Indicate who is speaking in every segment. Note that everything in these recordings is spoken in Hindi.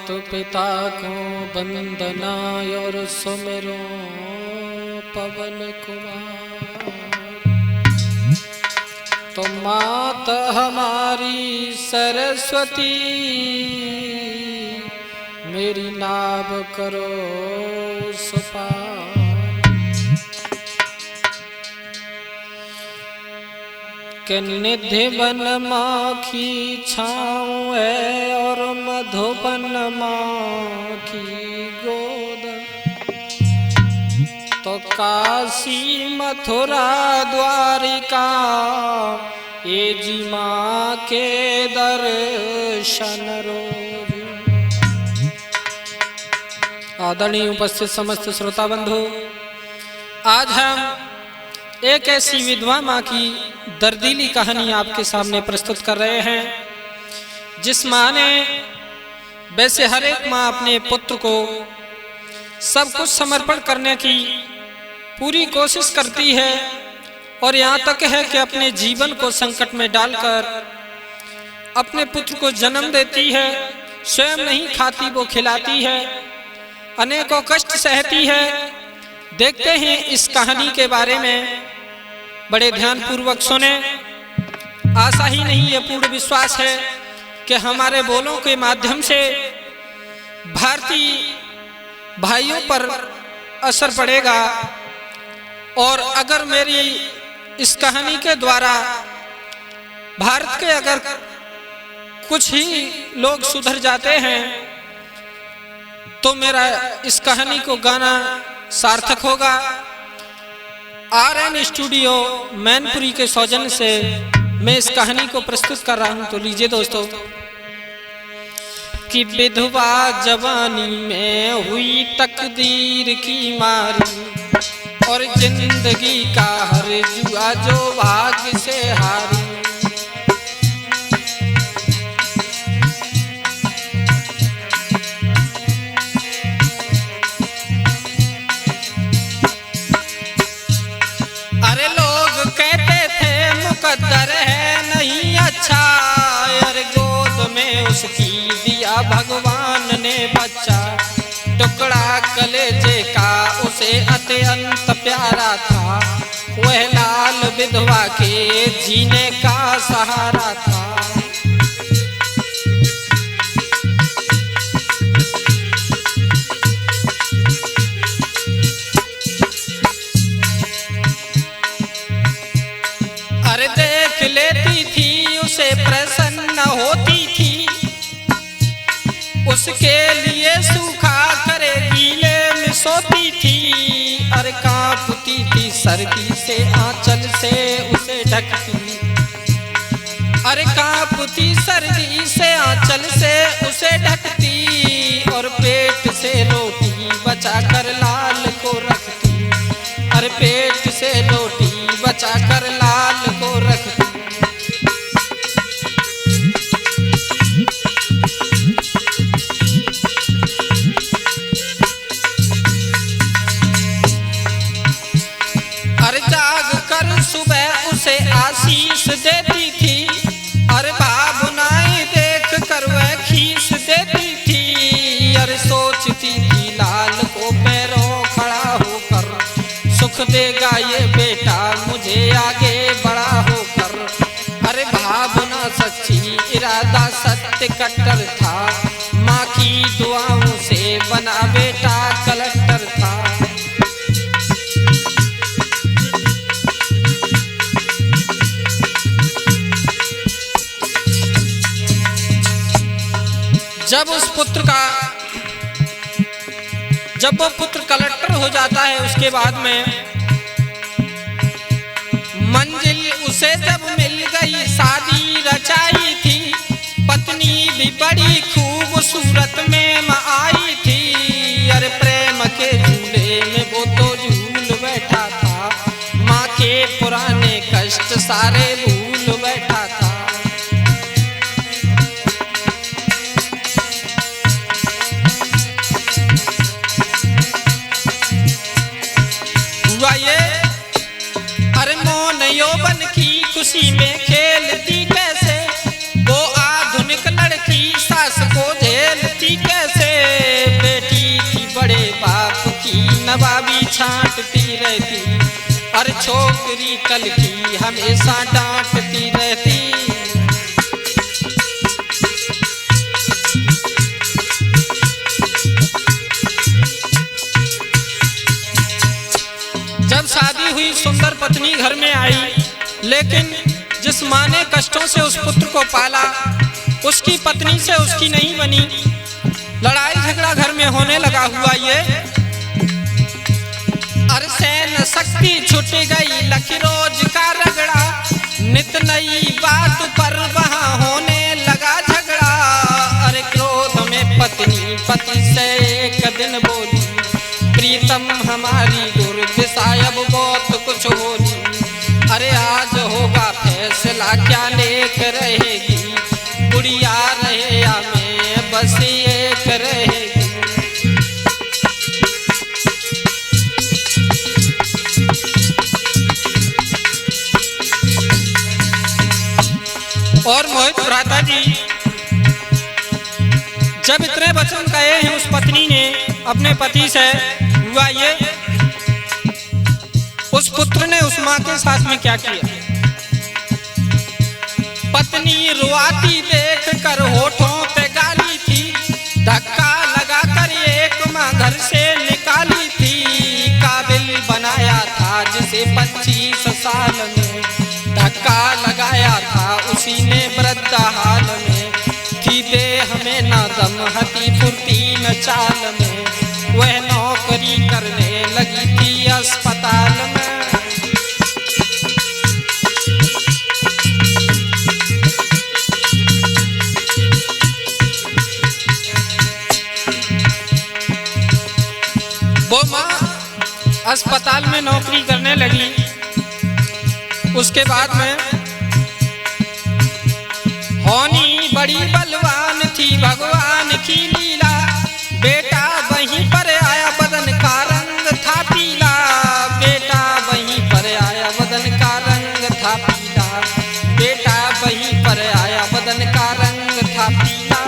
Speaker 1: मातु पिता को वंदना और सुमिरो पवन कुमार। तो मात हमारी सरस्वती मेरी नाव करो सुपार। कि निधि वन माखी छाँव है और मधुबन माखी गोद। तो काशी मथुरा द्वारिका ये जी माँ के दर्शन रोज। आदरणीय उपस्थित समस्त श्रोता बंधु, आज हम एक ऐसी विधवा माँ की दर्दीली कहानी आपके सामने प्रस्तुत कर रहे हैं, जिस माँ ने, वैसे हर एक माँ अपने पुत्र को सब कुछ समर्पण करने की पूरी कोशिश करती है और यहाँ तक है कि अपने जीवन को संकट में डालकर अपने पुत्र को जन्म देती है। स्वयं नहीं खाती, वो खिलाती है, अनेकों कष्ट सहती है। देखते हैं इस कहानी के बारे में, बड़े ध्यान पूर्वक सुने। आशा ही नहीं, ये पूर्ण विश्वास है कि हमारे बोलों के माध्यम से भारतीय भाइयों पर असर पड़ेगा। और अगर मेरी इस कहानी के द्वारा भारत के अगर कुछ ही लोग सुधर जाते हैं तो मेरा इस कहानी को गाना सार्थक होगा। RN स्टूडियो मैनपुरी के सौजन्य से मैं इस कहानी को प्रस्तुत कर रहा हूं। तो लीजिए दोस्तों। कि विधवा जवानी में हुई तकदीर की मारी और जिंदगी का हर जुआ जो भाग्य से हारी। अरे लोग कहते थे मुकद्दर है नहीं अच्छा, अरे गोद में उसकी दिया भगवान ने बच्चा। टुकड़ा कलेजे का उसे अत्यंत प्यारा था, वह लाल विधवा के जीने का सहारा था। अरे देख लेती थी उसे प्रसन्न होती थी, उसके लिए सूखा करे गीले में सोती थी। अरे कांपती थी सर्दी से आंचल से उसे ढकती, अरे कांपती सर्दी से आंचल से उसे ढकती। और पेट से रोटी बचा कर लाल को रखती, अरे पेट से रोटी बचा कर लाल को रखती। सुबह उसे आशीष देती थी, अरे बाबुनाई देख कर वह खीस देती थी। अरे सोचती थी लाल को पैरों खड़ा होकर, सुख देगा ये बेटा मुझे आगे बड़ा होकर। अरे भावना सच्ची, इरादा सत्य कट्टर था, माँ की दुआओं से बना बेटा कलेक्टर था। जब वो पुत्र कलेक्टर हो जाता है, उसके बाद में मंजिल उसे जब मिल गई, शादी रचाई थी, पत्नी भी बड़ी खूबसूरत में आई थी। अरे प्रेम के झूले में वो तो झूल बैठा था, माँ के पुराने कष्ट सारे भूल बैठा था। यौवन की खुशी में खेलती कैसे, वो आधुनिक लड़की सास को झेलती कैसे। डांटती रहती, अरे छोकरी कल की हमेशा डांटती रहती। जब शादी हुई, सुंदर पत्नी घर में आई, लेकिन जिस माँ ने कष्टों से उस पुत्र को पाला, उसकी पत्नी से उसकी नहीं बनी। लड़ाई झगड़ा घर में होने लगा हुआ ये। अरे सैन शक्ति छूट गई, लखी रोज का रगड़ा, नित नई बात पर वहाँ होने लगा झगड़ा। अरे क्रोध में पत्नी पति से एक दिन बोली, प्रीतम हमारी दुर्दशा अब बहुत कुछ होली। अरे आज होगा फैसला, क्या लेख रहेगी, गुड़िया रहे या मैं बस एक रहेगी। और मोहित भ्राता जी जब इतने वचन कहे हैं उस पत्नी ने अपने पति से, हुआ ये, उस पुत्र ने उस माँ के साथ में क्या किया। पत्नी रुआती देख कर होठों पे गाली थी, धक्का लगा कर एक माँ घर से निकाली थी। काबिल बनाया था जिसे 25 साल में, धक्का लगाया था उसी ने वृद्ध हाल में। थी देह में न दम, हती फुर्ती न चाल में, वह नौकरी करने लगी थी अस्पताल में। वो माँ अस्पताल में नौकरी करने लगी। उसके बाद में होनी बड़ी बलवान थी भगवान की लीला, बेटा वहीं पर आया बदन का रंग था पीला, बेटा वहीं पर आया बदन का रंग था पीला, बेटा वहीं पर आया बदन का रंग था पीला।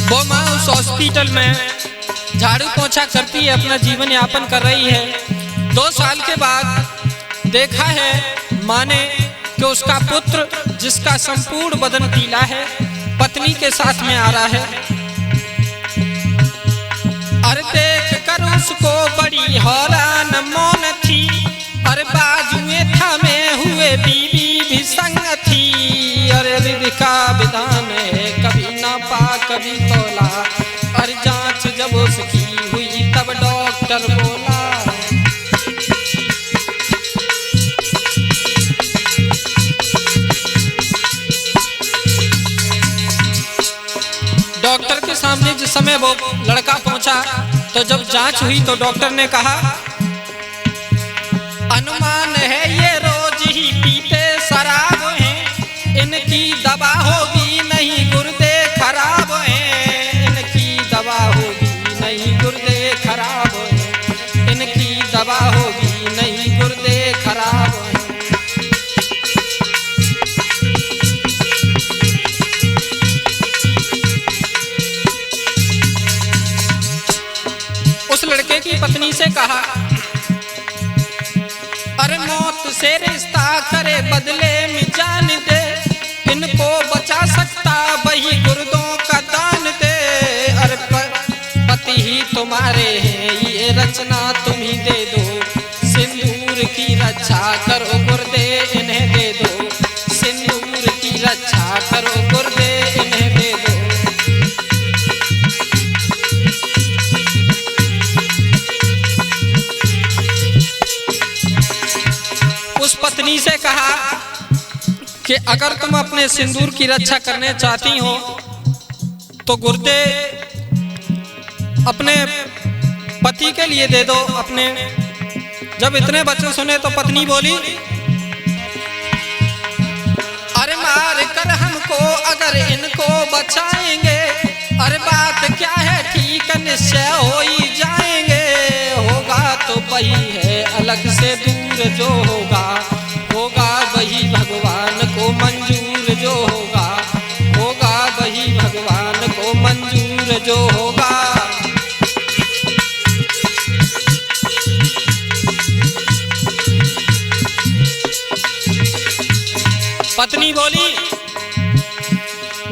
Speaker 1: वो माँ उस हॉस्पिटल में झाड़ू पोछा करती है, अपना जीवन यापन कर रही है। 2 साल के बाद देखा है माँ ने कि उसका पुत्र, जिसका संपूर्ण बदन पीला है, पत्नी के साथ में आ रहा है। अरे देख कर उसको बड़ी हैरान मौन थी, अरे बाजुए थामे हुए बीवी भी संग थी। अरे विधि का विधान है, कभी ना पा कभी तोला, अरे जांच जब उसकी हुई तब डॉक्टर बोला। डॉक्टर के सामने जिस समय वो लड़का पहुंचा, तो जब जांच हुई तो डॉक्टर ने कहा, अनुमान है ये रोज ही पीते शराब हैं, इनकी दवा होगी नहीं गुर्दे खराब हैं, इनकी दवा होगी नहीं गुर्दे खराब हैं, इनकी दवा होगी नहीं गुर्दे खराब हैं। उस लड़के की पत्नी से कहा, अरे मौत से रिश्ता करे बदले में जान दे, इनको बचा सकता वही गुर्दों का दान दे। अरे पति ही तुम्हारे हैं, ये रचना तुम ही दे दो, सिंदूर की रक्षा करो गुर्दे इन्हें दे दो, सिंदूर की रक्षा करो गुर्दे इन्हें दे दो। उस पत्नी से कहा कि अगर तुम अपने सिंदूर की रक्षा करने चाहती हो तो गुर्दे अपने पति के लिए दे दो अपने। जब इतने वचन सुने तो पत्नी बोली, अरे मार कर हमको अगर इनको बचाएंगे, अरे बात क्या है ठीक निश्चय हो ही जाएंगे, होगा तो वही है अलग से दूर जो होगा, होगा वही भगवान को मंजूर जो होगा, पत्नी बोली,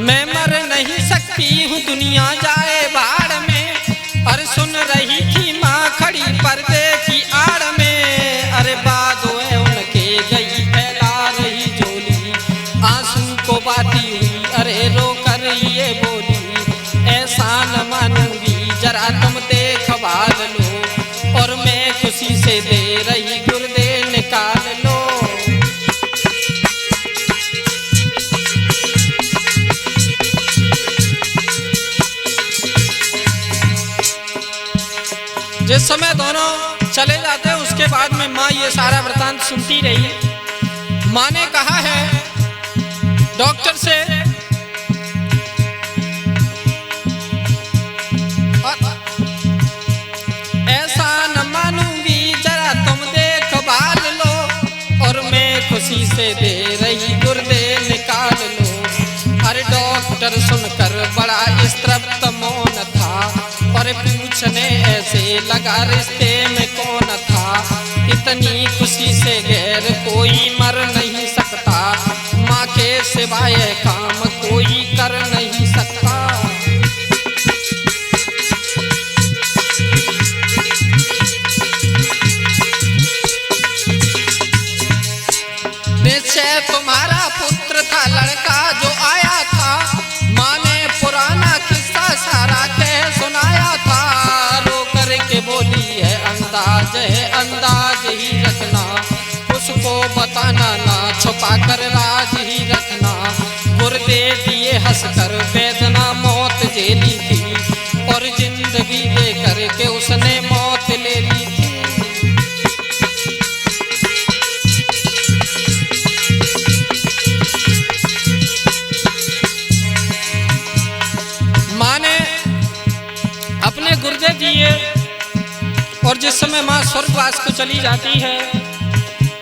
Speaker 1: मैं मर नहीं सकती हूँ, दुनिया जाए बाढ़ में। अरे सुन रही थी माँ खड़ी पर्दे की आड़ में। अरे बादो है उनके गई फैला रही झोली, आंसू को बाती हुई अरे रो कर ये बोली, ऐसा न मानूंगी जरा तुम देखभाल लो, और मैं खुशी से दे रही गुर्दे निकाल लो। जिस समय दोनों चले जाते हैं उसके बाद में माँ ये सारा वृतांत सुनती रही। माँ ने कहा है डॉक्टर से, ऐसा न मानूंगी जरा तुम देखभाल लो, और मैं खुशी से दे रही गुर्दे निकाल लो। अरे डॉक्टर सुनकर बड़ा स्तब्ध मौन था, और पूछने ऐसे लगा रिश्ते में कौन था, इतनी खुशी से गैर कोई मर नहीं सकता, माँ के सिवाय काम कोई कर नहीं सकता। निश्चय तुम्हारा पुत्र था लड़का जो आया था, माँ ने पुराना किस्सा सारा कह सुनाया था। रो करके बोली है अंदाज ही रखना, उसको बताना ना, छुपा कर राज ही रखना। गुर्दे दिए हंसकर वेदना मौत झेली थी, और जिंदगी दे करके उसने मौत ले ली थी। माँ ने अपने गुर्दे दिए, और जिस समय माँ स्वर्गवास को चली जाती है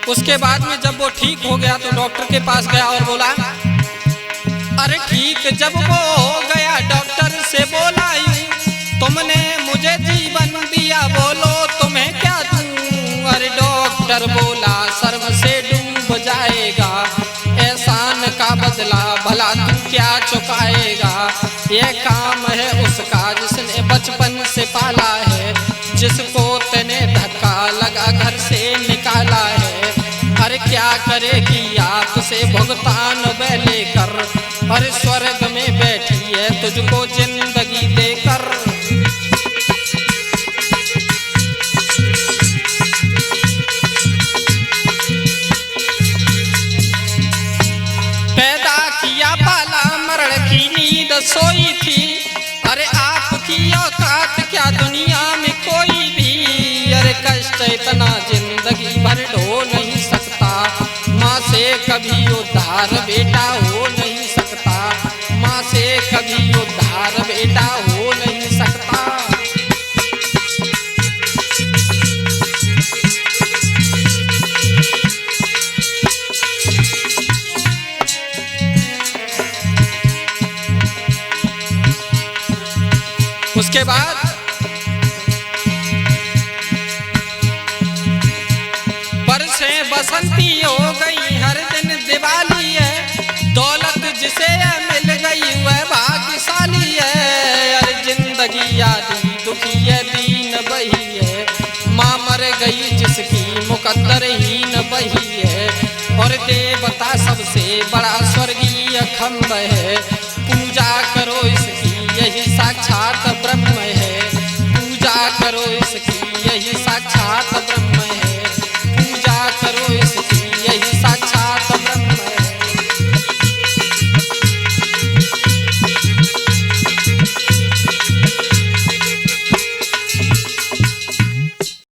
Speaker 1: उसके बाद में जब वो ठीक हो गया तो डॉक्टर के पास गया और बोला, अरे ठीक जब वो हो गया डॉक्टर से बोला, तुमने मुझे जीवन दिया बोलो तुम्हें क्या दूं। अरे डॉक्टर बोला, शर्म से डूब जाएगा, एहसान का बदला भला तू क्या चुकाएगा। ये काम है उसका जिसने बचपन से पाला है, जिसको तेने धक्का लगा घर से निकाला है। अरे क्या करेगी आपसे भुगतान वह लेकर, अरे स्वर्ग में बैठी है तुझको जिंदगी देकर। पैदा किया पाला मरण की नींद सोई थी, अरे आपकी औकात क्या दुनिया में कोई भी। अरे कष्ट इतना जिंदगी भर ढो नहीं सकता, माँ से कभी उद्धार बेटा हो नहीं सकता, माँ से कभी उद्धार बेटा हो नहीं सकता। उसके बाद बरसें बसंती हो गई, हर दिन दिवाली है, दौलत जिसे मिल गई वह भाग्यशाली है। अरे जिंदगी आदि दुखी है दीन बही है, माँ मर गई जिसकी मुकद्दरहीन बही है। और देवता सबसे बड़ा स्वर्गीय खंभ है, पूजा करो इसकी यही साक्षात ब्रह्म है, पूजा करो इसकी यही साक्षात